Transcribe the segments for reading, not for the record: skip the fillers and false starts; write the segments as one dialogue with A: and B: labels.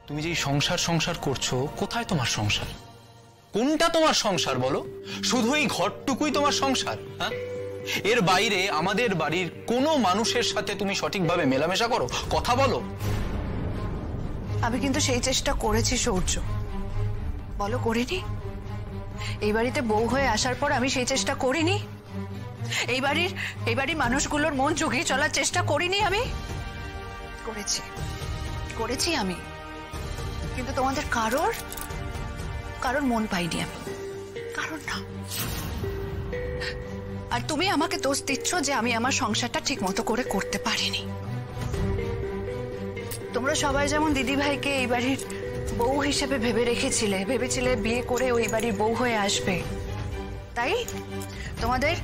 A: তুমি যে সংসার সংসার করছো, কোথায় তোমার সংসার? কোনটা তোমার সংসার বলো? শুধু এই ঘরটুকুই তোমার সংসার? হ্যাঁ, এর বাইরে আমাদের বাড়ির কোনো মানুষের সাথে তুমি সঠিকভাবে মেলামেশা করো, কথা বলো?
B: আমি কিন্তু সেই চেষ্টা করেছি সূর্য, বলো করিনি? এই বাড়িতে বউ হয়ে আসার পর আমি সেই চেষ্টা করিনি? এই বাড়ির মানুষগুলোর মন জুগিয়ে চলার চেষ্টা করিনি? আমি করেছি আমি, কিন্তু তোমাদের কারোর মন পাইনি আমি, কারণ না। আর তুমি আমাকে দোষ দিচ্ছ যে আমি আমার সংসারটা ঠিক মতো করে করতে পারিনি। তোমরা সবাই যেমন দিদি ভাইকে এই বাড়ির বউ হিসেবে ভেবেছিলে বিয়ে করে ওই বাড়ির বউ হয়ে আসবে, তাই তোমাদের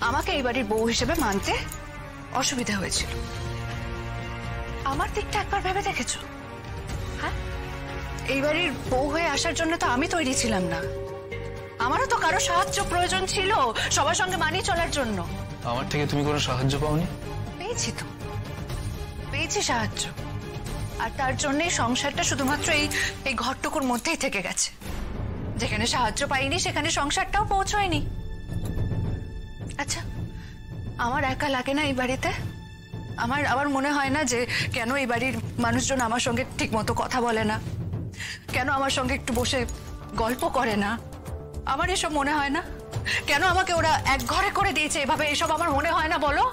B: আমাকে এই বাড়ির বউ হিসেবে মানতে অসুবিধা হয়েছিল। আমার দিকটা একবার ভেবে দেখেছো? হ্যাঁ, এই বাড়ির বউ হয়ে আসার জন্য তো আমি তৈরি ছিলাম না। আমারও তো কারো সাহায্য প্রয়োজন ছিল সবার সঙ্গে মানিয়ে চলার জন্য।
A: আমার থেকে তুমি কোনো সাহায্য পাওনি?
B: পেয়েছি সাহায্য, আর তার জন্যই সংসারটা শুধুমাত্র এই ঘরটুকুর মধ্যেই থেকে গেছে। যেখানে সাহায্য পাইনি সেখানে সংসারটাও পৌঁছয়নি। আচ্ছা, আমার একা লাগে না এই বাড়িতে? আমার মনে হয় না যে কেন এই বাড়ির মানুষজন আমার সঙ্গে ঠিক মতো কথা বলে না, কেন আমার সঙ্গে একটু বসে গল্প করে না? আমার এসব মনে হয় না? কেন আমাকে ওরা এক ঘরে করে দিয়েছে এভাবে, এসব আমার মনে হয় না? বলো,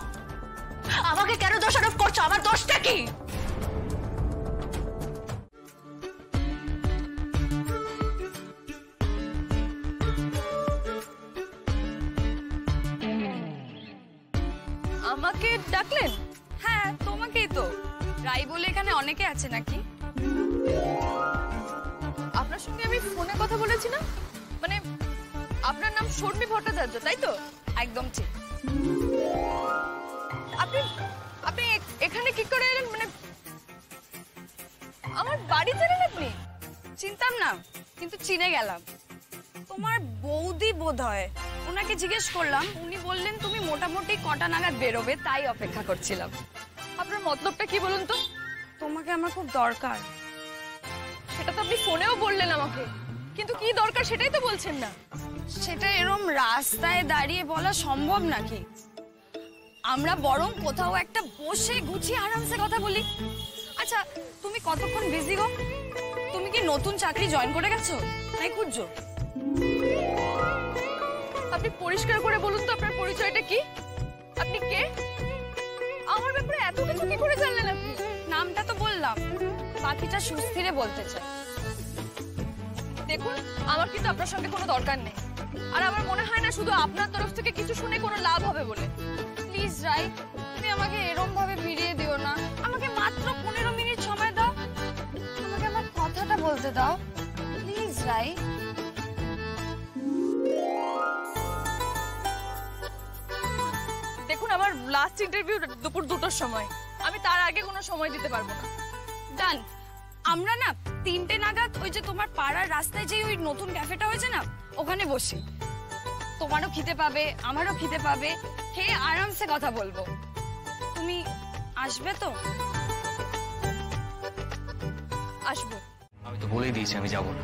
B: আমাকে কেন দোষারোপ করছো? আমার দোষটা কি?
C: আমাকে ডাকলেন? হ্যাঁ, তোমাকেই তো। রাই বলে এখানে অনেকে আছে নাকি? আপনার সঙ্গে আমি ফোনে কথা বলেছি না? মানে আপনার নাম শর্মী ভট্টাচার্য, তাই তো? একদম ঠিক। আপনি এখানে কি করে এলেন? মানে আমার বাড়ি চেনেন আপনি? চিনতাম না, কিন্তু চিনে গেলাম। তোমার বৌদি বোধ হয়, ওনাকে জিজ্ঞেস করলাম, উনি বললেন তুমি মোটামুটি কটা নাগাদ বেরোবে, তাই অপেক্ষা করছিলাম। আপনার মতলবটা কি বলুন তো? তোমাকে আমার খুব দরকার। সেটা তো আপনি ফোনেও বললেন আমাকে, কিন্তু কি দরকার সেটাই তো বলছেন না। সেটা এরম রাস্তায় দাঁড়িয়ে বলা সম্ভব নাকি? আমরা বরং কোথাও একটা বসে গুছিয়ে আরামসে কথা বলি। আচ্ছা, তুমি কতক্ষণ বিজি গো? তুমি কি নতুন চাকরি জয়েন করে গেছো, তাই খুঁজছো? আপনি পরিষ্কার করে বলুন তো আপনার পরিচয়টা কি? আপনি কে? আমার ব্যাপারে এত কিছু কি করে জানলেন আপনি? নামটা তো বললাম, বাকিটা সুস্থিরে বলতে চাই। দেখুন, আমার কিন্তু আপনার সঙ্গে কোনো দরকার নেই, আর আমার মনে হয় না শুধু আপনার তরফ থেকে কিছু শুনে কোনো লাভ হবে বলে। প্লিজ রাই, তুমি আমাকে এরম ভাবে ফিরিয়ে দিও না। আমাকে মাত্র 15 মিনিট সময় দাও, আমাকে আমার কথাটা বলতে দাও প্লিজ রাই। দেখুন, আমার লাস্ট ইন্টারভিউ দুপুর 2টোর সময়, আমি তার আগে কোনো সময় দিতে পারবো না। ডান, আমরা না 3টে নাগাদ ওই যে তোমার পাড়ার রাস্তায় যে ওই নতুন ক্যাফেটা হয়েছে না, ওখানে বসি। তোমারও খিদে পাবে, আমারও খিদে পাবে, খেয়ে আরামসে কথা বলবো। তুমি আসবে তো? আসবো।
A: আমি তো বলেই দিয়েছি আমি যাব না।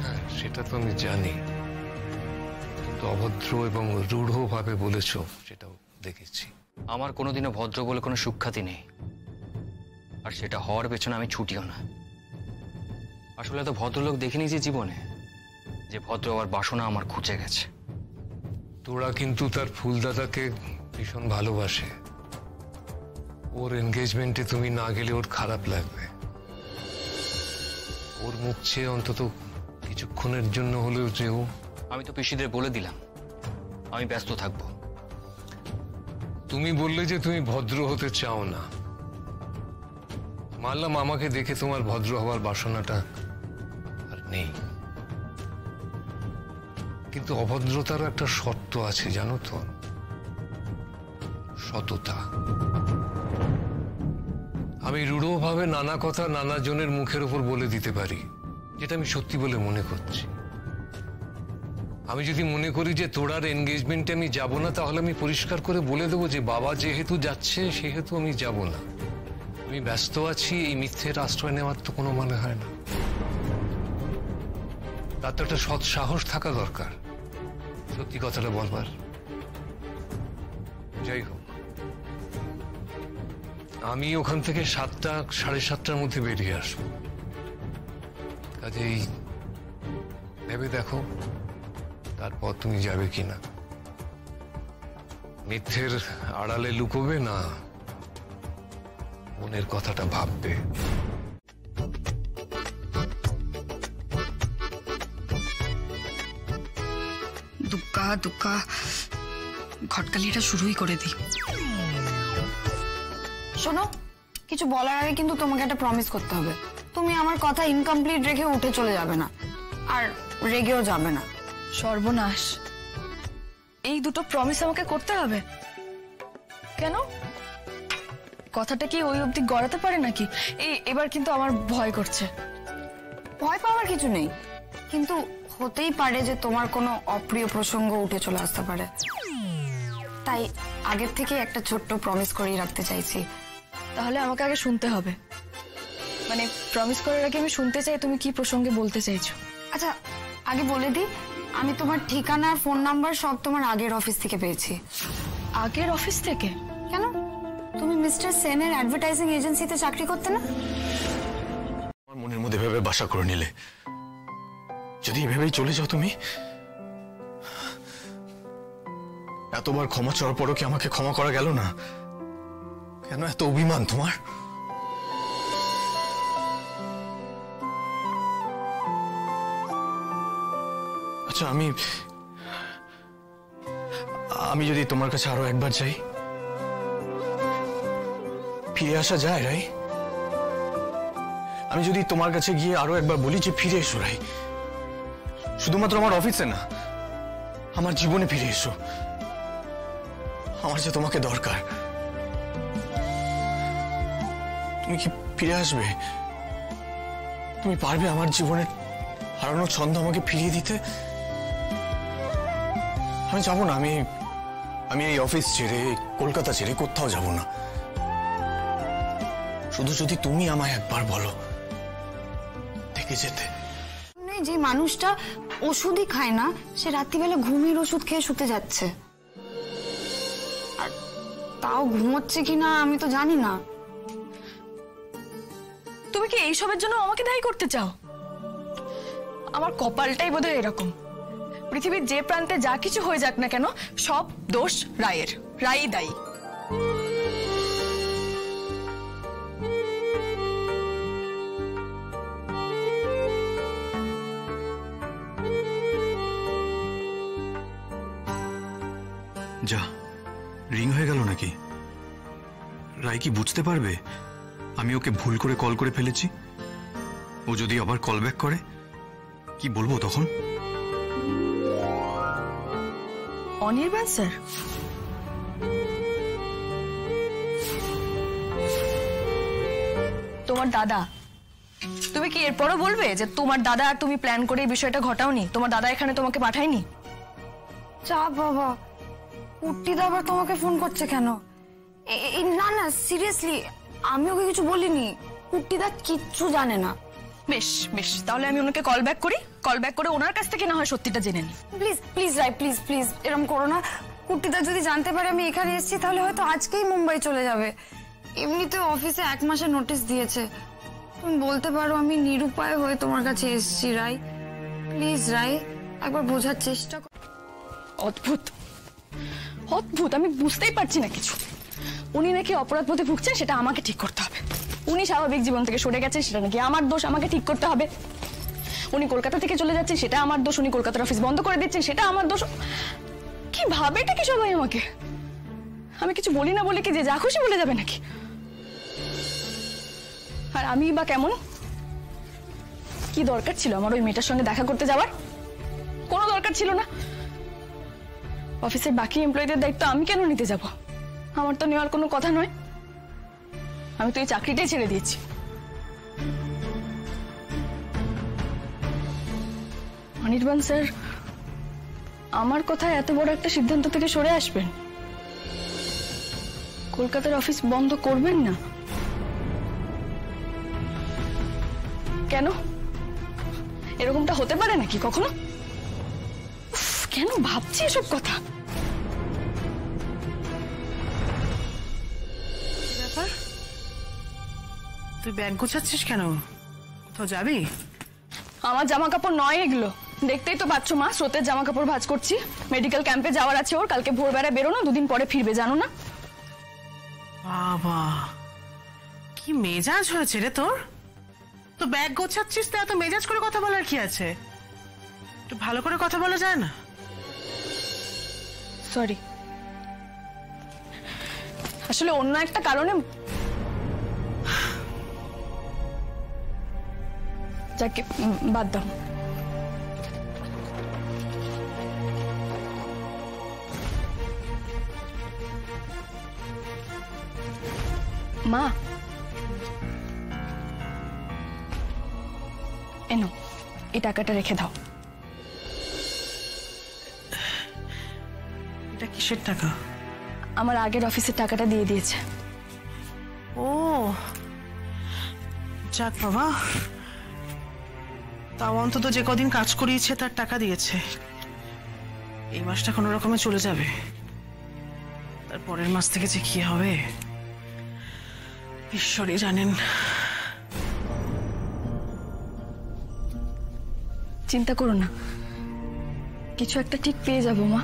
D: হ্যাঁ, সেটা তো আমি জানি, কিন্তু অভদ্র এবং রূঢ়ভাবে বলেছ সেটাও দেখেছি।
A: আমার কোনোদিনও ভদ্র বলে কোনো সুখ্যাতি নেই, আর সেটা হওয়ার পেছনে আমি ছুটিও না। আসলে তো ভদ্রলোক দেখিনি যে জীবনে, যে ভদ্র হওয়ার বাসনা আমার ঘুচে গেছে।
D: তোরা কিন্তু তার ফুলদাদাকে ভীষণ ভালোবাসে। ওর এনগেজমেন্টে তুমি না গেলে ওর খারাপ লাগবে। ওর মুখ চেয়ে অন্তত কিছুক্ষণের জন্য হলেও যেও।
A: আমি তো পিসিদের বলে দিলাম আমি ব্যস্ত থাকবো।
D: তুমি বললে যে তুমি ভদ্র হতে চাও না। মানলাম আমাকে দেখে তোমার ভদ্র হওয়ার বাসনাটা আর নেই, কিন্তু অভদ্রতারও একটা শর্ত আছে জানো তো, সততা। আমি রূঢ়ভাবে নানা কথা নানা জনের মুখের উপর বলে দিতে পারি, যেটা আমি সত্যি বলে মনে করছি। আমি যদি মনে করি যে তোরার এনগেজমেন্টে আমি যাব না, তাহলে আমি পরিষ্কার করে বলে দেবো যে বাবা যেহেতু যাচ্ছে সেহেতু আমি যাব না। আমি ব্যস্ত আছি এই মিথ্যের আশ্রয় নেওয়ার তো কোনো মানে হয় না। তার তো একটা সৎ সাহস থাকা দরকার সত্যি কথাটা বলবার। যাই হোক, আমি ওখান থেকে 7টা, 7:30টার মধ্যে বেরিয়ে আসবো। কাজেই ভেবে দেখো তারপর তুমি যাবে কিনা। মিথ্যের আড়ালে লুকোবে না, মনের কথাটা ভাববে।
C: দুগ্গা দুগ্গা, ঘটকালিটা শুরুই করে দিই। শোনো, কিছু বলার আগে কিন্তু তোমাকে একটা প্রমিস করতে হবে। তুমি আমার কথা ইনকমপ্লিট রেখে উঠে চলে যাবে না, আর রেগেও যাবে না।
E: সর্বনাশ, এই দুটো প্রমিস আমাকে করতে হবে কেন? কথাটা কি ওই অবধি গড়াতে পারে নাকি? এবার কিন্তু আমার ভয় করছে।
C: ভয় পাওয়ার কিছু নেই, কিন্তু হতেই পারে যে তোমার কোনো অপ্রিয় প্রসঙ্গ উঠে চলে আসতে পারে। তাই আগের থেকে একটা ছোট্ট প্রমিস করেই রাখতে চাইছি।
E: তাহলে আমাকে আগে শুনতে হবে, মানে প্রমিস করার আগে আমি শুনতে চাই তুমি কি প্রসঙ্গে বলতে চাইছো।
C: আচ্ছা, আগে বলে দিই, আমি তোমার ঠিকানা আর ফোন নাম্বার সব তোমার আগের অফিস থেকে পেয়েছি।
E: আগের অফিস থেকে?
C: কেন, তুমি মিস্টার সেনের অ্যাডভার্টাইজিং এজেন্সিতে চাকরি করতে না?
A: আমার মনের মধ্যে ভেবে বাসা করে নিলে, যদি এভাবেই চলে যাও তুমি। এতবার ক্ষমা চাওয়ার পরও কি আমাকে ক্ষমা করা গেল না? কেন এত অভিমান তোমার? আচ্ছা, আমি যদি তোমার কাছে আরো একবার যাই, ফিরে আসা যায় রাই? আমি যদি তোমার কাছে গিয়ে আরো একবার বলি যে ফিরে এসো রাই, শুধুমাত্র আমার অফিসে না, আমার জীবনে ফিরে এসো, আমার যে তোমাকে দরকার, তুমি কি ফিরে আসবে? তুমি পারবে আমার জীবনে হারানো ছন্দ আমাকে ফিরিয়ে দিতে? আমি যাবো না, আমি এই অফিস ছেড়ে, কলকাতা ছেড়ে কোথাও যাব না। শুধু যদি তুমি আমায় একবার বলো থেকে যেতে।
C: যে মানুষটা ওষুধই খায় না, সে রাত্রিবেলা ঘুমের ওষুধ খেয়ে শুতে যাচ্ছে, আর তাও ঘুমোচ্ছে কিনা আমি তো জানি না।
E: তুমি কি এইসবের জন্য আমাকে দায়ী করতে চাও? আমার কপালটাই বোধহয় এরকম। পৃথিবীর যে প্রান্তে যা কিছু হয়ে যাক না কেন, সব দোষ রায়ের। রায়ই দায়ী।
F: যা, রিং হয়ে গেল নাকি? রায় কি বুঝতে পারবে আমি ওকে ভুল করে কল করে ফেলেছি? ও যদি আবার কল ব্যাক করে, কি বলবো তখন?
E: অনির্বাণ স্যার, তোমার দাদা, তুমি কি এরপরও বলবে যে তোমার দাদা আর তুমি প্ল্যান করে এই বিষয়টা ঘটাওনি? তোমার দাদা এখানে তোমাকে পাঠায়নি?
C: যা বাবা, কুট্টিদা আবার তোমাকে ফোন করছে কেন? না না, সিরিয়াসলি আমি ওকে কিছু বলিনি। কুট্টিদা কিচ্ছু জানে না।
E: বেশ বেশ, তাহলে আমি ওনাকে কল ব্যাক করি। কল ব্যাক করে ওনার কাছ থেকে না হয় সত্যিটা জেনে নি।
C: Please please Rai, please please এরকম করো না। কুট্টিদা যদি জানতে পারে আমি এখানে এসেছি, তাহলে হয়তো আজকেই মুম্বাই চলে যাবে। এমনিতে অফিসে 1 মাসের নোটিশ দিয়েছে। তুমি বলতে পারো আমি নিরুপায় হয়ে তোমার কাছে এসেছি। রাই, প্লিজ রাই, একবার বোঝার চেষ্টা করো।
E: অদ্ভুত অদ্ভুত, আমি বুঝতেই পারছি না কিছু। উনি নাকি অপরাধ বোধে ভুগছেন, সেটা আমাকে ঠিক করতে হবে। উনি স্বাভাবিক জীবন থেকে সরে গেছেন, সেটা নাকি আমার দোষ, আমাকে ঠিক করতে হবে। উনি কলকাতা থেকে চলে যাচ্ছেন, সেটা আমার দোষ। উনি কলকাতার অফিস বন্ধ করে দিচ্ছেন, সেটা আমার দোষ। কি ভাবে এটা কি সবাই আমাকে? আমি কিছু বলি না বলে কি যে যা খুশি বলে যাবে নাকি? আর আমি বা কেমন? কি দরকার ছিল আমার ওই মেয়েটার সঙ্গে দেখা করতে যাওয়ার? কোনো দরকার ছিল না। অফিসের বাকি এমপ্লয়ীদের দায়িত্ব আমি কেন নিতে যাব? আমার তো নেওয়ার কোনো কথা নয়। আমি তো এই চাকরিটাই ছেড়ে দিয়েছি। অনির্বাণ স্যার আমার কথায় এত বড় একটা সিদ্ধান্ত থেকে সরে আসবেন? কলকাতার অফিস বন্ধ করবেন না? কেন? এরকমটা হতে পারে নাকি কখনো? কেন ভাবছি এসব কথা?
G: ব্যাপার, তুই ব্যাগ গোছাচ্ছিস কেন? তো যাবি?
E: আমার জামা কাপড় নয় এগুলো, দেখতেই তো পাচ্ছ মা, স্রোতের জামা কাপড় ভাঁজ করছি। মেডিকেল ক্যাম্পে যাওয়ার আছে ওর, কালকে ভোরবেলা বেরোনো, 2 দিন পরে ফিরবে, জানো না?
G: বাবা, কি মেজাজ হয়েছে রে তোর! তো ব্যাগ গোছাচ্ছিস, তা এত মেজাজ করে কথা বলার কি আছে? একটু ভালো করে কথা বলা যায় না?
E: সরি, আসলে অন্য একটা কারণে। যাকে বাদ দাও। মা, এনো এই টাকাটা রেখে দাও।
G: এটা কিসের টাকা?
E: আমার আগের অফিসের টাকাটা দিয়ে দিয়েছে।
G: ও যাক বাবা, তাও অন্তত যে কদিন কাজ করিয়েছে তার টাকা দিয়েছে। এই মাসটা কোনো রকমে চলে যাবে, তার পরের মাস থেকে যে কি হবে ঈশ্বরই জানেন।
E: চিন্তা করো না, কিছু একটা ঠিক পেয়ে যাবো মা।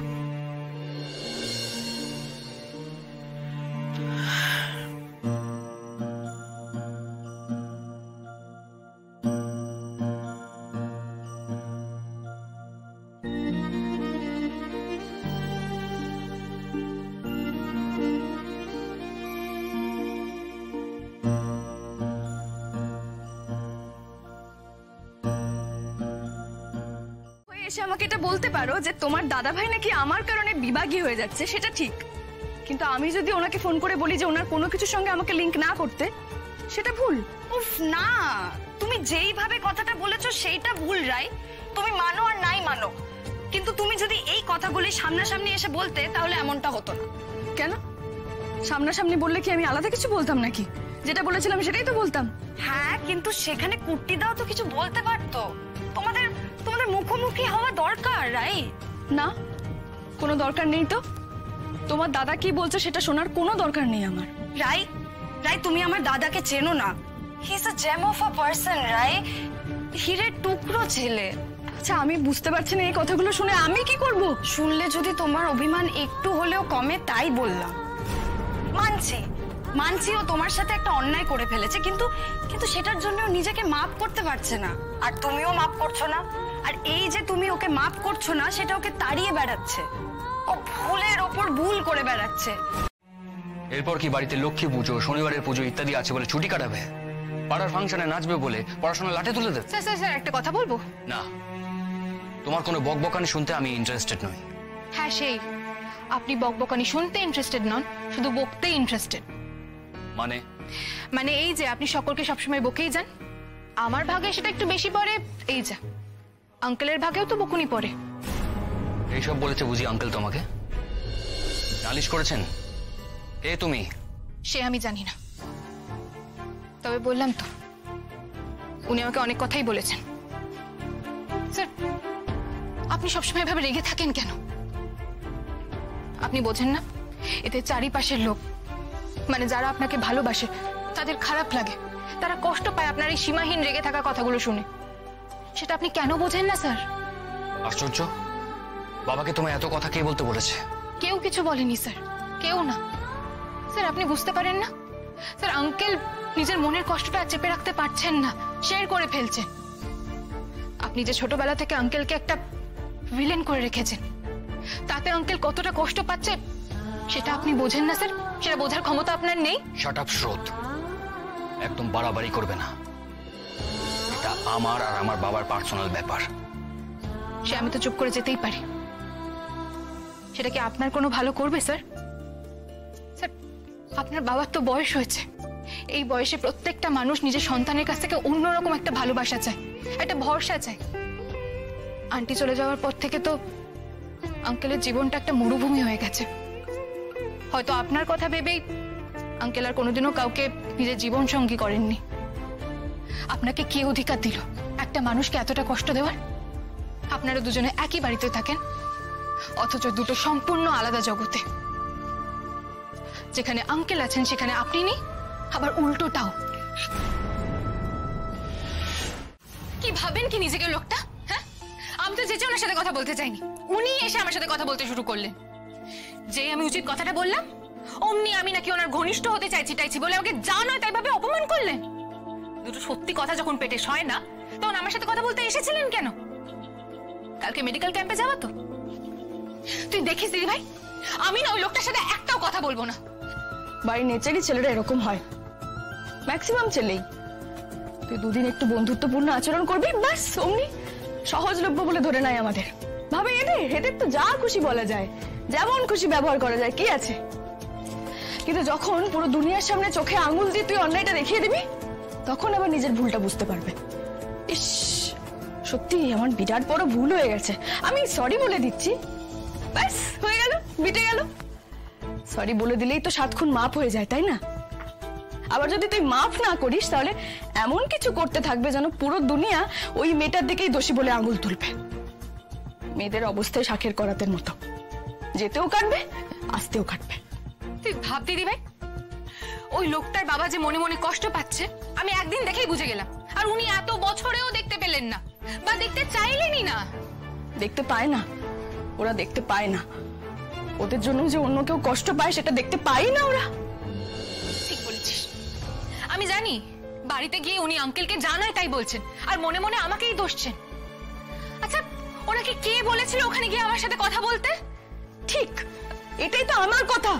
E: এসে আমাকে এটা বলতে পারো যে তোমার দাদা ভাই নাকি আমার কারণে বিভাগী হয়ে যাচ্ছে, সেটা ঠিক। কিন্তু আমি যদি ওনাকে ফোন করে বলি যে ওনার কোনো কিছুর সঙ্গে আমাকে লিংক না করতে, সেটা ভুল।
C: উফ না, তুমি যেইভাবে কথাটা বলেছো সেইটা ভুল রাই। তুমি মানো আর নাই মানো, কিন্তু তুমি যদি এই কথাগুলি সামনাসামনি এসে বলতে তাহলে এমনটা হতো না।
E: কেন? সামনাসামনি বললে কি আমি আলাদা কিছু বলতাম নাকি? যেটা বলেছিলাম সেটাই তো বলতাম।
C: হ্যাঁ, কিন্তু সেখানে কুট্টি দাও তো কিছু বলতে পারতো। তোমাদের তোমাদের মুখোমুখি হওয়া দরকার রাই।
E: না, কোনো দরকার নেই তো। তোমার দাদা কি বলছে সেটা শোনার কোনো দরকার নেই আমার।
C: রাই, রাই তুমি আমার দাদাকে চেনো না। He is a gem of a person রাই, হিরের টুকরো ছেলে।
E: আচ্ছা, আমি বুঝতে পারছি না এই কথাগুলো শুনে আমি কি করব?
C: শুনলে যদি তোমার অভিমান একটু হলেও কমে তাই বললাম। মানছি মানছি ও তোমার সাথে একটা অন্যায় করে ফেলেছে, কিন্তু কিন্তু সেটার জন্য ও নিজেকে মাফ করতে পারছে না, আর তুমিও মাফ করছো না। আর এই যে তুমি ওকে মাফ করছো না, সেটা ওকে তাড়িয়ে বেড়াচ্ছে। ও ভুলের ওপর ভুল করে বেড়াচ্ছে।
H: এরপর কি বাড়িতে লক্ষ্মী পুজো, শনিবারের পুজো ইত্যাদি আছে বলে ছুটি কাটাবে? পাড়ার ফাংশনে নাচবে বলে পড়াশোনা লাটে তুলে দেবে?
B: স্যার স্যার স্যার একটা কথা বলবো?
H: না, তোমার কোনো বকবকানি শুনতে আমি ইন্টারেস্টেড নই।
B: হ্যাঁ, সেই আপনি বকবকানি শুনতে ইন্টারেস্টেড নন, শুধু বকতে ইন্টারেস্টেড। মানে এই যে আপনি সকলকে সবসময় বকেই যান, আমার ভাগে সেটা একটু বেশি পড়ে। এই যা আঙ্কেলের ভাগেও তো বকুনি পড়ে।
H: এইসব বলেছে বুঝি আঙ্কেল তোমাকে? নালিশ করেছেন? এ তুমি?
B: সে আমি জানি না, তবে বললাম তো উনি আমাকে অনেক কথাই বলেছেন। স্যার, আপনি সবসময় এভাবে রেগে থাকেন কেন? আপনি বোঝেন না এতে চারিপাশের লোক, মানে যারা আপনাকে ভালোবাসে, তাদের খারাপ লাগে, তারা কষ্ট পায় আপনার এই সীমাহীন রেগে থাকা কথাগুলো শুনে। সেটা আপনি কেন বোঝেন না স্যার?
H: আশ্চর্য, বাবাকে তোমায় এত কথা কে বলতে বলেছে?
B: কেউ কিছু বলেনি স্যার, কেউ না। স্যার আপনি বুঝতে পারেন না? স্যার আঙ্কেল নিজের মনের কষ্টটা চেপে রাখতে পারছেন না, শেয়ার করে ফেলছেন। আপনি যে ছোটবেলা থেকে আঙ্কেলকে একটা ভিলেন করে রেখেছেন, তাতে আঙ্কেল কতটা কষ্ট পাচ্ছে সেটা আপনি বোঝেন না স্যার, সেটা বোঝার ক্ষমতা আপনার নেই।
H: শাট আপ স্রোত, একদম বাড়াবাড়ি করবে না। এটা আমার আর আমার বাবার পার্সোনাল ব্যাপার।
B: সে আমি তো চুপ করে যেতেই পারি, সেটা কি আপনার কোনো ভালো করবে স্যার? স্যার আপনার বাবার তো বয়স হয়েছে, এই বয়সে প্রত্যেকটা মানুষ নিজের সন্তানের কাছ থেকে অন্যরকম একটা ভালোবাসা চায়, একটা ভরসা চায়। আন্টি চলে যাওয়ার পর থেকে তো আঙ্কেলের জীবনটা একটা মরুভূমি হয়ে গেছে। হয়তো আপনার কথা ভেবেই আঙ্কেল আর কোনোদিনও কাউকে নিজের জীবন সঙ্গী করেননি। আপনাকে কে অধিকার দিল একটা মানুষকে এতটা কষ্ট দেওয়ার? আপনারা দুজনে একই বাড়িতে থাকেন, অথচ দুটো সম্পূর্ণ আলাদা জগতে। যেখানে আঙ্কেল আছেন সেখানে আপনি নেই, আবার উল্টোটাও। কি ভাবেন কি নিজেকে লোকটা? হ্যাঁ, আমি তো যেচে ওনার সাথে কথা বলতে চাইনি, উনি এসে আমার সাথে কথা বলতে শুরু করলেন। যে আমি উচিত কথাটা বললাম অমনি আমি নাকি ওনার ঘনিষ্ঠ হতে চাইছি বলে আমাকে যা নয় তাই ভাবে অপমান করলেন। দুটো সত্যি কথা যখন পেটে সয় না, তখন আমার সাথে কথা বলতে এসেছিলেন কেন? কালকে মেডিকেল ক্যাম্পে যাওয়া তো? তুই দেখিস দিদি ভাই, আমি না ওই লোকটার সাথে একটাও কথা বলবো না।
E: বাড়ির নেচারই ছেলেরা এরকম হয়, ম্যাক্সিমাম ছেলেই। তুই দুদিন একটু বন্ধুত্বপূর্ণ আচরণ করবি, ব্যাস অমনি সহজলভ্য বলে ধরে নাই আমাদের। ভাবে এদের তো যা খুশি বলা যায়, যেমন খুশি ব্যবহার করা যায়, কি আছে? কিন্তু যখন পুরো দুনিয়ার সামনে চোখে আঙুল দিয়ে তুই অন্যায়টা দেখিয়ে দিবি, তখন আবার নিজের ভুলটা বুঝতে পারবে। ইস, সত্যি আমার বিরাট বড় ভুল হয়ে গেছে, আমি সরি বলে দিচ্ছি, ব্যাস হয়ে গেল, মিটে গেল। সরি বলে দিলেই তো 7 খুন মাফ হয়ে যায়, তাই না? আবার যদি তুই মাফ না করিস তাহলে এমন কিছু করতে থাকবে যেন পুরো দুনিয়া ওই মেয়েটার দিকেই দোষী বলে আঙুল তুলবে। মেয়েদের অবস্থায় শাকের করাতের মতো, যেতেও কাটবে আসতেও কাটবে।
B: তুই ভাব দিদি ভাই, ওই লোকটার বাবা যে মনে মনে কষ্ট পাচ্ছে আমি একদিন দেখেই বুঝে গেলাম, আর উনি এত বছরেও দেখতে পেলেন না, বা দেখতে চাইলেনই না।
E: দেখতে পায় না, ওরা দেখতে পায় না। ওদের জন্য যে অন্য কেউ কষ্ট পায় সেটা দেখতে পায় না ওরা।
B: ঠিক বলেছিস, আমি জানি বাড়িতে গিয়ে উনি আঙ্কেলকে জানায় তাই বলছেন, আর মনে মনে আমাকেই দোষছেন। আচ্ছা, ওনাকে কে বলেছিল ওখানে গিয়ে আমার সাথে কথা বলতে?
E: ঠিক, এটাই তো আমার কথা।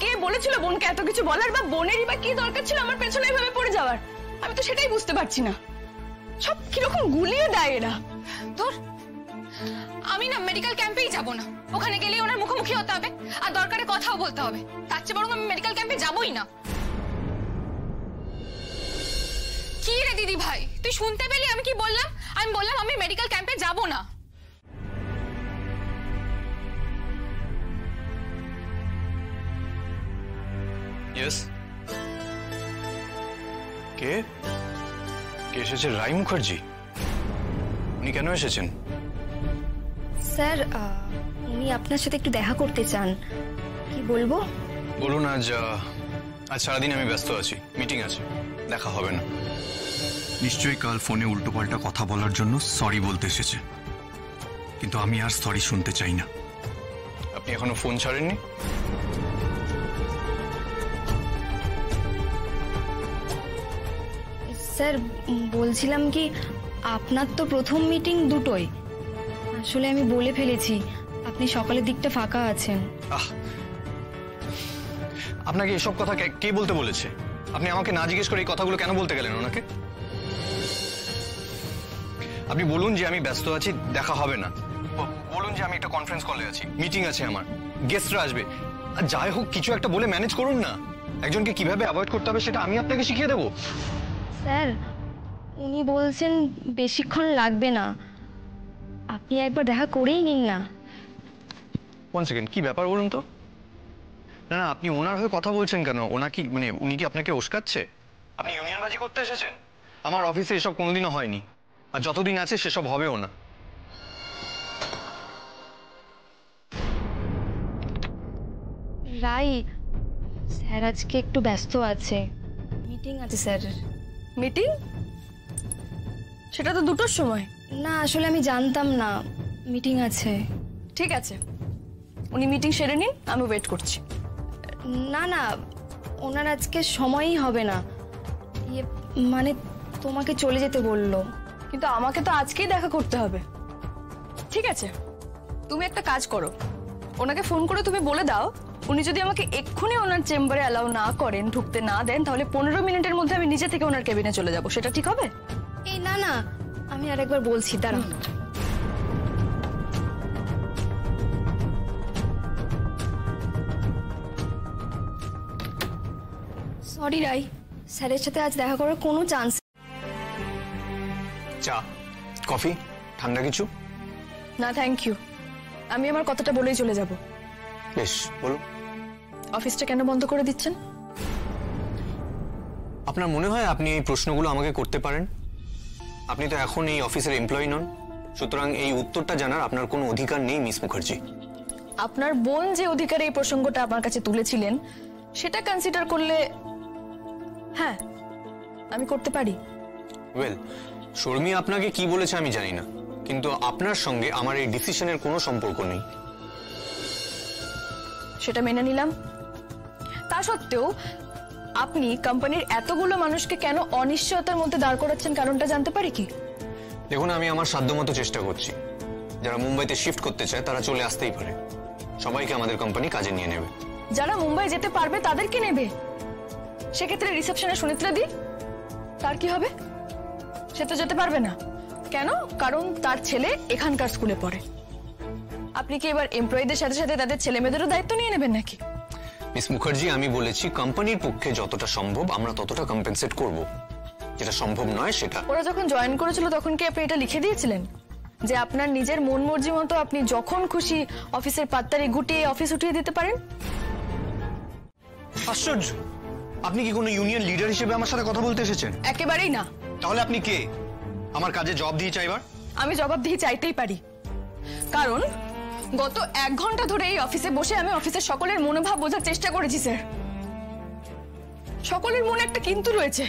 E: কে বলেছিল বোনকে এত কিছু বলার, বা বোনেরই বা কি দরকার ছিল আমার পেছনে এভাবে পড়ে যাওয়ার? আমি তো সেটাই বুঝতে পারছি না। সব কিরকম গুলিয়ে দেয় এরা।
B: ধুর, আমি না মেডিকেল ক্যাম্পেই যাব না, ওখানে গেলে ওনার মুখোমুখি হতে হবে আর দরকারে কথাও বলতে হবে। তার চেয়ে বরং আমি মেডিকেল ক্যাম্পে যাবই না। কি রে দিদি ভাই, তুই শুনতে পেলি আমি কি বললাম? আমি বললাম আমি মেডিকেল ক্যাম্পে যাব না।
F: ইয়েস, কে কে এসেছে? রাই মুখার্জি। উনি কেন এসেছেন?
I: স্যার, উনি আপনার সাথে একটু দেখা করতে চান। কি বলবো?
F: বলুন। আজ সারাদিন আমি ব্যস্ত আছি, মিটিং আছে, দেখা হবে না। নিশ্চয়ই কাল ফোনে উল্টোপাল্টা কথা বলার জন্য সরি বলতে এসেছে, কিন্তু আমি আর সরি শুনতে চাই না। আপনি এখনো ফোন ছাড়েননি?
I: স্যার, বলছিলাম কি, আপনার তো প্রথম মিটিং দুটোই। আসলে আমি বলে ফেলেছি আপনি সকালের দিকটা ফাঁকা আছেন।
F: আপনাকে এসব কথা কে বলতে বলেছে? আপনি আমাকে না জিজ্ঞেস করে এই কথাগুলো কেন বলতে গেলেন ওনাকে? আপনি বলুন যে আমি ব্যস্ত আছি, দেখা হবে না। বলুন যে আমি একটা কনফারেন্স কলে আছি, মিটিং আছে আমার, গেস্টরা আসবে। আর যাই হোক, কিছু একটা বলে ম্যানেজ করুন না। একজনকে কিভাবে অ্যাভয়েড করতে হবে সেটা আমি আপনাকে শিখিয়ে দেবো।
I: স্যার, উনি বলছেন বেশিক্ষণ লাগবে না, আপনি একবার দেখা করেই নিন না।
F: 1 সেকেন্ড, কি ব্যাপার বলুন তো? না না, আপনি ওনার হয়ে কথা বলছেন কেন? উনি কি আপনাকে উস্কাচ্ছে? আপনি ইউনিয়নবাজি করতে এসেছেন? আমার অফিসে এসব কোনোদিনও হয়নি, আর যতদিন আছে সেসব হবেও না।
I: রাই, স্যার আজকে একটু ব্যস্ত আছে, মিটিং আছে স্যার।
E: মিটিং? সেটা তো 2টোর সময়।
I: না, আসলে আমি জানতাম না মিটিং আছে।
E: ঠিক আছে, উনি মিটিং সেরে নিন, আমি ওয়েট করছি।
I: না না, ওনার আজকে সময়ই হবে না। মানে তোমাকে চলে যেতে বললো।
E: কিন্তু আমাকে তো আজকেই দেখা করতে হবে। ঠিক আছে, তুমি একটা কাজ করো, ওনাকে ফোন করে তুমি বলে দাও উনি যদি আমাকে এক্ষুনি ওনার চেম্বারে অ্যালাউ না করেন, ঢুকতে না দেন, তাহলে 15 মিনিটের মধ্যে আমি নিজে থেকে ওনার কেবিনে চলে যাব। সেটা ঠিক হবে?
I: এই না না, আমি আরেকবার বলছি, দাঁড়াও। সরি রাই, স্যারের সাথে আজ দেখা করার কোনো চান্স।
F: চা, কফি, ঠান্ডা কিছু?
E: না থ্যাংক ইউ, আমি আমার কথাটা বলেই চলে যাব।
F: বেশ, বলুন।
E: অফিসটা কেন বন্ধ করে দিচ্ছেন?
F: আপনার মনে হয় আপনি এই প্রশ্নগুলো আমাকে করতে পারেন? আপনি তো এখন এই অফিসের এমপ্লয়ি নন, সুতরাং এই উত্তরটা জানার আপনার কোনো অধিকার নেই মিস মুখার্জি।
E: আপনার বোন যে অধিকারে এই প্রসঙ্গটা আমার কাছে তুলেছিলেন সেটা কনসিডার করলে হ্যাঁ আমি করতে পারি।
F: ওয়েল, শর্মি আপনাকে কি বলেছে আমি জানি না, কিন্তু আপনার সঙ্গে আমার এই ডিসিশনের কোনো সম্পর্ক নেই।
E: সেটা মেনে নিলাম। তা সত্ত্বেও আপনি কোম্পানির এতগুলো মানুষকে কেন অনিশ্চয়তার মধ্যে দাঁড় করাচ্ছেন কারণটা জানতে পারি কি?
F: দেখুন, আমি আমার সাধ্যমতো চেষ্টা করছি। যারা মুম্বাইতে শিফট করতে চায় তারা চলে আসতেই পারে, সবাইকে আমাদের কোম্পানি কাজে নিয়ে নেবে।
E: যারা মুম্বাই যেতে পারবে তাদেরকে নেবে। সেক্ষেত্রে রিসেপশনে সুনিত্রা দি, তার কি হবে? সে তো যেতে পারবে না। কেন? কারণ তার ছেলে এখানকার স্কুলে পড়ে। আপনি কি এবার এমপ্লয়ীদের সাথে সাথে তাদের ছেলে মেয়েদেরও দায়িত্ব নিয়ে নেবেন নাকি?
F: মিস মুখার্জি, আমি বলেছি কোম্পানির পক্ষে যতটা সম্ভব আমরা ততটা কম্পেনসেট করব, যেটা সম্ভব নয় সেটা।
E: ওরা যখন জয়েন করেছিল তখন কি আপনি এটা লিখে দিয়েছিলেন যে আপনার নিজের মন মর্জি মতো আপনি যখন খুশি অফিসের পাত্তারি গুটিয়ে অফিস উঠিয়ে দিতে পারেন?
F: আশ্চর্য! আপনি কি কোনো ইউনিয়ন লিডার হিসেবে আমার সাথে কথা বলতে এসেছেন?
E: একেবারেই না।
F: তাহলে আপনি কে? আমার কাজে জবাব দিয়ে চাইবার?
E: আমি জবাবদিহি চাইতেই পারি, কারণ গত 1 ঘন্টা ধরে এই অফিসে বসে আমি অফিসের সকলের মনোভাব বোঝার চেষ্টা করেছি স্যার। সকলের মনে একটা কিন্তু রয়েছে।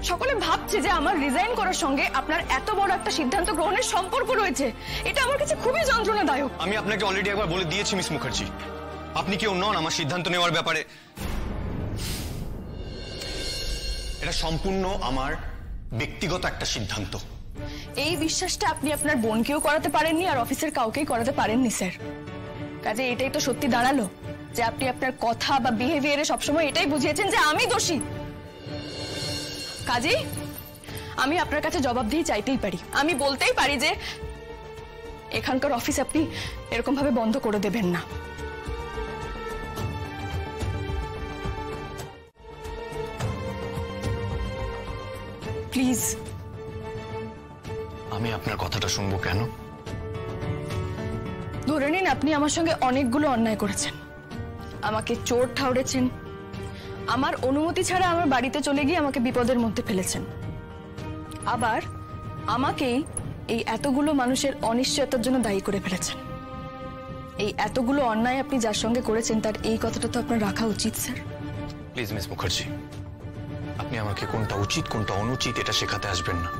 E: সকলে ভাবছে যে আমার রিজাইন করার সঙ্গে আপনার এত বড় একটা সিদ্ধান্ত গ্রহণের সম্পর্ক রয়েছে। এটা আমার কাছে খুবই যন্ত্রণাদায়ক।
F: আমি আপনাকে অলরেডি একবার বলে দিয়েছি মিস মুখার্জি, আপনি কেউ নন আমার সিদ্ধান্ত নেওয়ার ব্যাপারে। এটা সম্পূর্ণ আমার ব্যক্তিগত একটা সিদ্ধান্ত।
E: এই বিশ্বাসটা আপনি আপনার বোনকেও করাতে পারেননি আর অফিসের কাউকেই করাতে পারেননি স্যার। কাজে এটাই তো সত্যি দাঁড়ালো যে আপনি আপনার কথা বা বিহেভিয়ারে সবসময় এটাই বুঝিয়েছেন যে আমি দোষী। কাজেই আমি আপনার কাছে জবাবদিহি চাইতেই পারি। আমি বলতেই পারি যে এখানকার অফিস আপনি এরকম ভাবে বন্ধ করে দেবেন না। প্লিজ।
F: আমি আপনার কথাটা শুনবো কেন?
E: ধরে নিন আপনি আমার সঙ্গে অনেকগুলো অন্যায় করেছেন, আমাকে চোর ঠাউরেছেন, আমার অনুমতি ছাড়া আমার বাড়িতে চলে গিয়ে আমাকে বিপদের মধ্যে ফেলেছেন, আবার আমাকেই এই এতগুলো মানুষের অনিশ্চয়তার জন্য দায়ী করে ফেলেছেন। এই এতগুলো অন্যায় আপনি যার সঙ্গে করেছেন তার এই কথাটা তো আপনার রাখা উচিত স্যার।
F: প্লিজ মিস মুখার্জি, আপনি আমাকে কোনটা উচিত কোনটা অনুচিত এটা শেখাতে আসবেন না।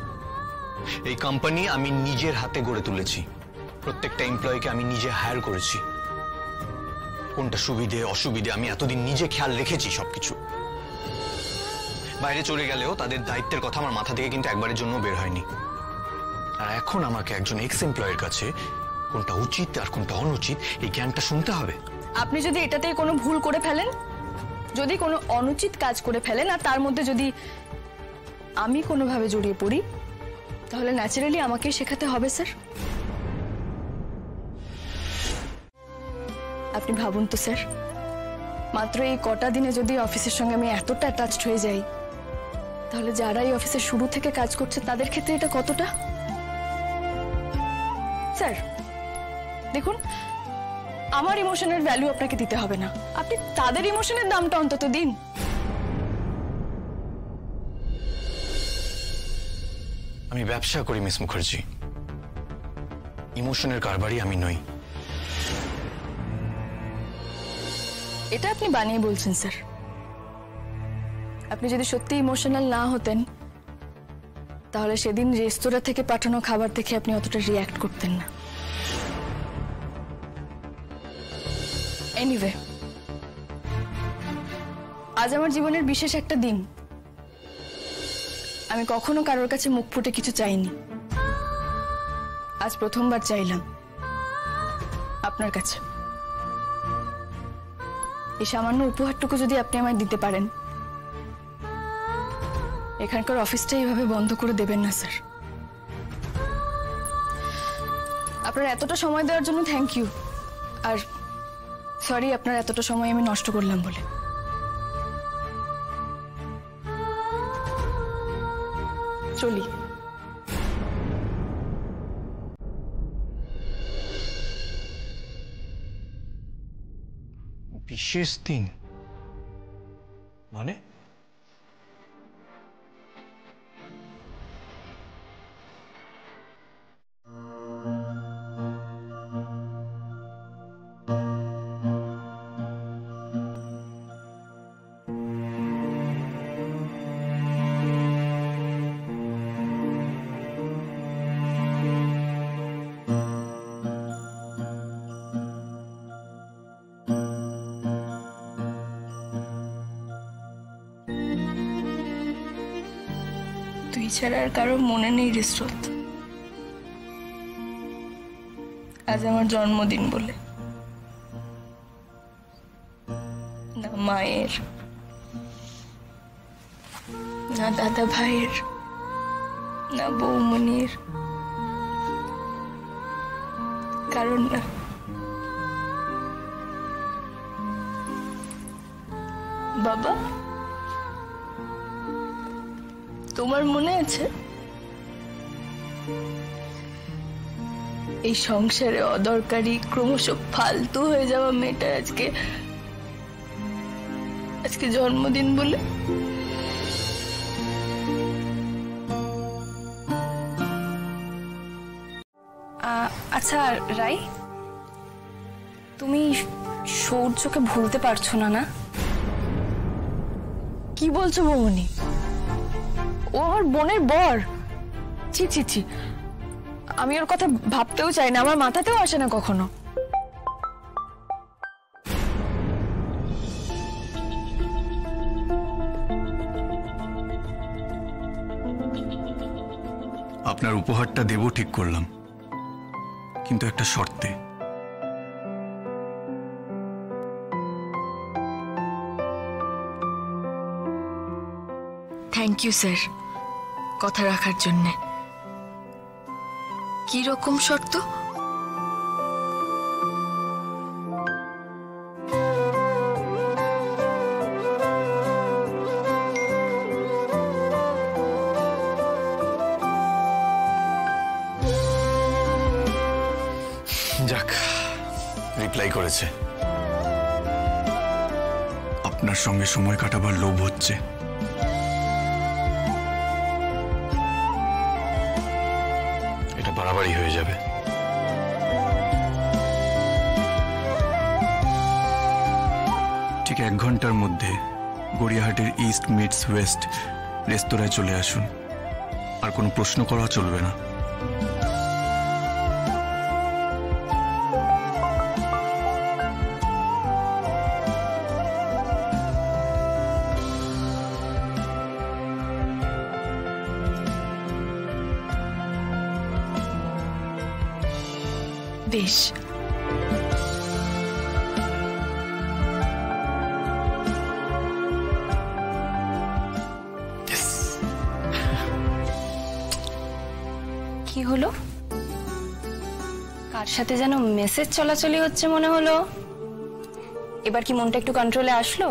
F: এই কোম্পানি আমি নিজের হাতে গড়ে তুলেছি, প্রত্যেকটা এমপ্লয়িকে আমি নিজে হায়ার করেছি। কোনটা সুবিধে অসুবিধে আমি এতদিন নিজে খেয়াল রেখেছি সবকিছু। বাইরে চলে গেলেও তাদের দায়িত্বের কথা আমার মাথা থেকে কিন্তু একবারের জন্য বের হয়নি। আর এখন আমাকে একজন এক্স এমপ্লয়ের কাছে কোনটা উচিত আর কোনটা অনুচিত এই জ্ঞানটা শুনতে হবে।
E: আপনি যদি এটাতেই কোনো ভুল করে ফেলেন, যদি কোনো অনুচিত কাজ করে ফেলেন আর তার মধ্যে যদি আমি কোনোভাবে জড়িয়ে পড়ি, তাহলে ন্যাচারালি আমাকেই শেখাতে হবে স্যার। আপনি ভাবুন তো স্যার, মাত্র এই কটা দিনে যদি অফিসের সঙ্গে আমি এতটা অ্যাটাচড হয়ে যাই, তাহলে যারা এই অফিসে শুরু থেকে কাজ করছে তাদের ক্ষেত্রে এটা কতটা। স্যার দেখুন, আমার ইমোশনের ভ্যালু আপনাকে দিতে হবে না, আপনি তাদের ইমোশনের দামটা অন্তত দিন।
F: আমি ব্যবসা করি মিস মুখার্জি, ইমোশনের কারবারই আমি নই।
E: এটা আপনি বানিয়ে বলছেন স্যার। আপনি যদি সত্যি ইমোশনাল না হতেন তাহলে সেদিন রেস্তোরাঁ থেকে পাঠানো খাবার দেখে আপনি অতটা রিয়্যাক্ট করতেন না। এনিওয়ে, আজ আমার জীবনের বিশেষ একটা দিন। আমি কখনো কারোর কাছে মুখ ফুটে কিছু চাইনি, আজ প্রথমবার চাইলাম আপনার কাছে। এই সামান্য উপহারটুকু যদি আপনি আমায় দিতে পারেন, এখানকার অফিসটা এইভাবে বন্ধ করে দেবেন না স্যার। আপনার এতটা সময় দেওয়ার জন্য থ্যাংক ইউ, আর সরি আপনার এতটা সময় আমি নষ্ট করলাম বলে। চলি।
F: বিশেষ দিন মানে?
E: তুই ছাড়া আর কারো মনে নেই রে স্রোত। আজ আমার জন্মদিন বলে না মায়ের, না দাদা ভাইয়ের, না বৌমনির, কারণ না। বাবা, তোমার মনে আছে এই সংসারে অদরকারি ক্রমশ ফালতু হয়ে যাওয়া মেয়েটা আজকে জন্মদিন বলে? আচ্ছা রাই, তুমি সৌর্যকে ভুলতে পারছো না? না কি বলছো বৌমনি? ও আমার বোনের বর। ছি ছি ছি, আমি ওর কথা ভাবতেও চাই না, আমার মাথাতেও আসে না কখনো।
F: আপনার উপহারটা দেব ঠিক করলাম, কিন্তু একটা শর্তে।
E: থ্যাংক ইউ স্যার কথা রাখার জন্য। কি রকম শর্ত?
F: যাক, রিপ্লাই করেছে। আপনার সঙ্গে সময় কাটাবার লোভ হচ্ছে। এটা বাড়াবাড়ি হয়ে যাবে। ঠিক 1 ঘন্টার মধ্যে গড়িয়াহাটের ইস্ট মিটস ওয়েস্ট রেস্তোরাঁয় চলে আসুন। আর কোনো প্রশ্ন করা চলবে না।
E: বেশ, কি হলো? কার সাথে যেন মেসেজ চলাচলি হচ্ছে মনে হলো। এবার কি মনটা একটু কন্ট্রোলে আসলো?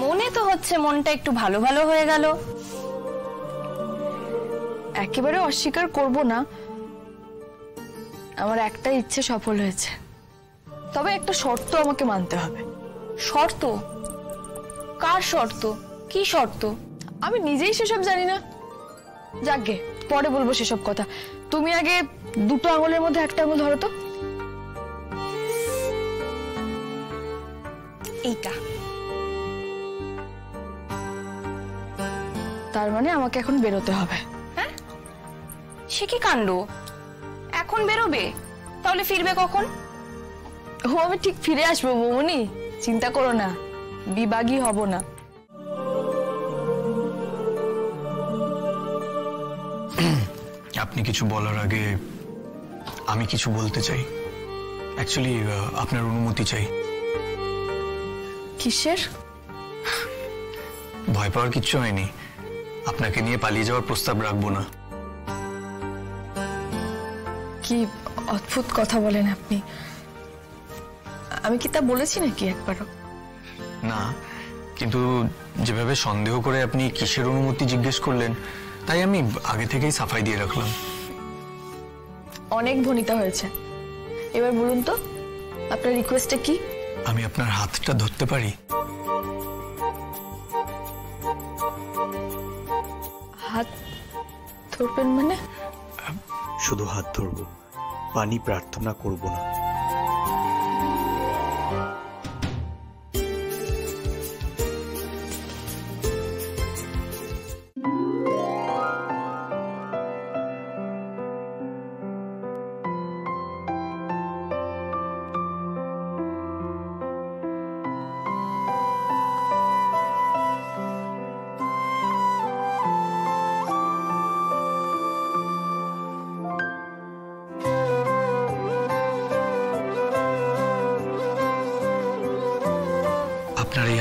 E: মনে তো হচ্ছে মনটা একটু ভালো ভালো হয়ে গেল। একেবারে অস্বীকার করব না, আমার একটা ইচ্ছে সফল হয়েছে। তবে একটা শর্ত আমাকে মানতে হবে। শর্ত? কার শর্ত? কি শর্ত? আমি নিজেই সেসব জানি না। যাকগে, পরে বলবো সেসব কথা। তুমি আগে দুটো আঙুলের মধ্যে একটা আঙুল ধরো তো। এইটা। তার মানে আমাকে এখন বেরোতে হবে। হ্যাঁ, সে কি কাণ্ড! এখন বেরোবে? তাহলে ফিরবে কখন? ও, আমি ঠিক ফিরে আসবো বৌমনি, চিন্তা করো না, বিবাগী হব না।
F: আপনি কিছু বলার আগে আমি কিছু বলতে চাই। অ্যাকচুয়ালি আপনার অনুমতি চাই।
E: কিসের?
F: ভয় পাওয়ার কিচ্ছু হয়নি। আপনাকে নিয়ে পালিয়ে যাওয়ার প্রস্তাব রাখবো না।
E: কি অদ্ভুত কথা বলেন আপনি। আমি কি তা বলেছি নাকি একবারও?
F: না, কিন্তু যেভাবে সন্দেহ করে আপনি কিসের অনুমতি জিজ্ঞেস করলেন, তাই আমি আগে থেকেই সাফাই দিয়ে রাখলাম।
E: অনেক ভনিতা হয়েছে। এবার বলুন তো আপনার রিকোয়েস্টটা কি?
F: আমি আপনার হাতটা ধরতে পারি?
E: হাত ধরবেন মানে?
J: শুধু হাত ধরবো, পানি প্রার্থনা করব না।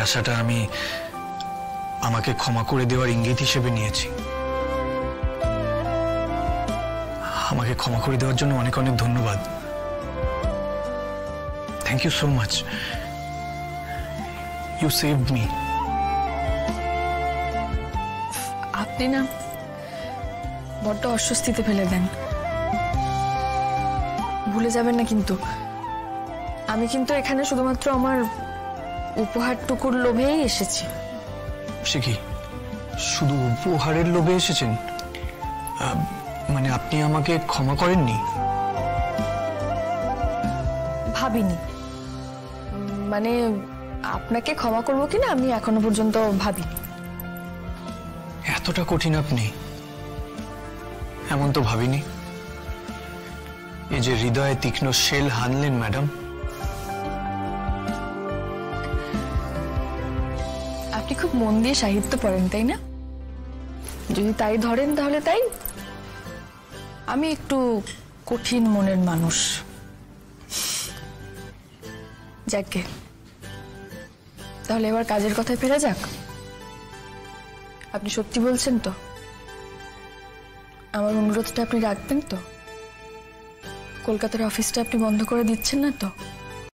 F: আশাটা আমি আমাকে ক্ষমা করে দেওয়ার ইঙ্গিত হিসেবে নিয়েছি। আমাকে ক্ষমা করে দেওয়ার জন্য অনেক অনেক ধন্যবাদ। Thank you so much. You saved me.
E: আপনি না বড্ড অস্বস্তিতে ফেলে দেন। ভুলে যাবেন না কিন্তু, আমি কিন্তু এখানে শুধুমাত্র আমার উপহারটুকুর লোভেই এসেছি।
F: সে কি শুধু উপহারের লোভে এসেছেন? মানে আপনি আমাকে ক্ষমা করেননি?
E: ভাবিনি, মানে আপনাকে ক্ষমা করবো কিনা আমি এখনো পর্যন্ত ভাবিনি।
F: এতটা কঠিন আপনি? এমন তো ভাবিনি। এই যে হৃদয়ে তীক্ষ্ণ শেল হানলেন ম্যাডাম।
E: আপনি খুব মন দিয়ে সাহিত্য পড়েন তাই না? যদি তাই ধরেন তাহলে তাই। আমি একটু কঠিন মনের মানুষ। যাকে তাহলে এবার কাজের কথায় ফেরা যাক। আপনি সত্যি বলছেন তো? আমার অনুরোধটা আপনি রাখবেন তো? কলকাতার অফিসটা আপনি বন্ধ করে দিচ্ছেন না তো?